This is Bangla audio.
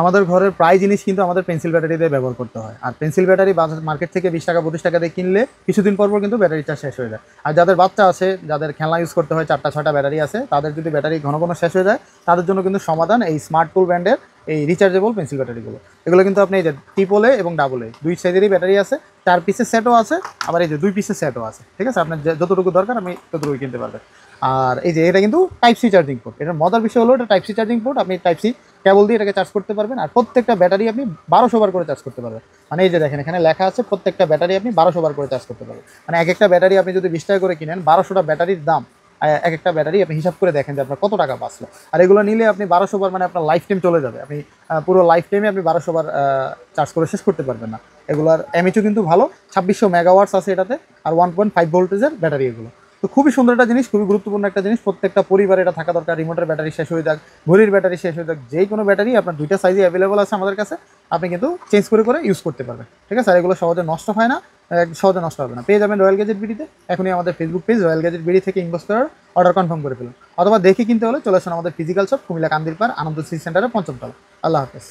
আমাদের ঘরের প্রায় জিনিস কিন্তু আমাদের পেন্সিল ব্যাটারি দিয়ে ব্যবহার করতে হয়। আর পেন্সিল ব্যাটারি মার্কেট থেকে 20 টাকা 32 টাকা দিয়ে কিনলে কিছুদিন পর পর কিন্তু ব্যাটারি চার্জ শেষ হয়ে যায়। আর যাদের বাচ্চা আছে, যাদের খেলনা ইউজ করতে হয়, 4টা 6টা ব্যাটারি আছে, তাদের যদি ব্যাটারি ঘন ঘন শেষ হয়ে যায়, তাদের জন্য কিন্তু সমাধান এই স্মার্ট টুল ব্র্যান্ডের এই রিচার্জেবল পেন্সিল ব্যাটারিগুলো। এগুলো কিন্তু আপনি এই যে ট্রিপলে এবং ডাবলে 2 সাইজেরই ব্যাটারি আছে, 4 পিসের সেটও আছে, আবার এই যে 2 পিসের সেটও আছে। ঠিক আছে, আপনার যতটুকু দরকার আপনি ততটুকু কিনতে পারবেন। আর এই যে এটা কিন্তু টাইপ সি চার্জিং পোর্ট। এটার মজার বিষয় হলো এটা টাইপ সি চার্জিং পোর্ট। আপনি টাইপ সি কেবল দিয়ে এটাকে চার্জ করতে পারবেন। আর প্রত্যেকটা ব্যাটারি আপনি 1200 বার করে চার্জ করতে পারবেন। মানে এই যে দেখেন এখানে লেখা আছে প্রত্যেকটা ব্যাটারি আপনি 1200 বার করে চার্জ করতে পারবেন। মানে এক একটা ব্যাটারি আপনি যদি 20 টাকা করে কিনেন, 1200টা ব্যাটারির দাম। এক একটা ব্যাটারি আপনি হিসাব করে দেখেন যে আপনার কত টাকা বাঁচলো। আর এগুলো নিলে আপনি 1200 বার মানে আপনার লাইফ টাইম চলে যাবে। আপনি পুরো লাইফ টাইমে আপনি 1200 বার চার্জ করে শেষ করতে পারবেন না। এগুলোর এমএইচও কিন্তু ভালো, 2600 মেগাওয়াটস আছে এটাতে। আর 1.5 ভোল্টেজের ব্যাটারি এগুলো। তো খুবই সুন্দর একটা জিনিস, খুবই গুরুত্বপূর্ণ একটা জিনিস। প্রত্যেকটা পরিবারে এটা থাকা দরকার। রিমোটের ব্যাটারি শেষ হয়ে যাক, ঘড়ির ব্যাটারি শেষ হয়ে যাক, যেই কোনো ব্যাটারি আপনার 2টা সাইজে অ্যাভেলেবল আছে আমাদের কাছে। আপনি কিন্তু চেঞ্জ করে করে ইউজ করতে পারবেন। ঠিক আছে, আর এগুলো সহজে নষ্ট হয় না, সহজে নষ্ট হবে না। পেয়ে যাবেন রয়্যাল গ্যাজেট বিডিতে। এখনই আমাদের Facebook page royal gadget BD থেকে ইনবক্স করার অর্ডার কনফার্ম করে ফেলুন। অথবা দেখে কিনতে হলে চলে আসুন আমাদের ফিজিক্যাল শপ কুমিল্লা কান্দিরপাড় আনন্দ সিটি সেন্টারের 5ম তলা। আল্লাহ হাফেজ।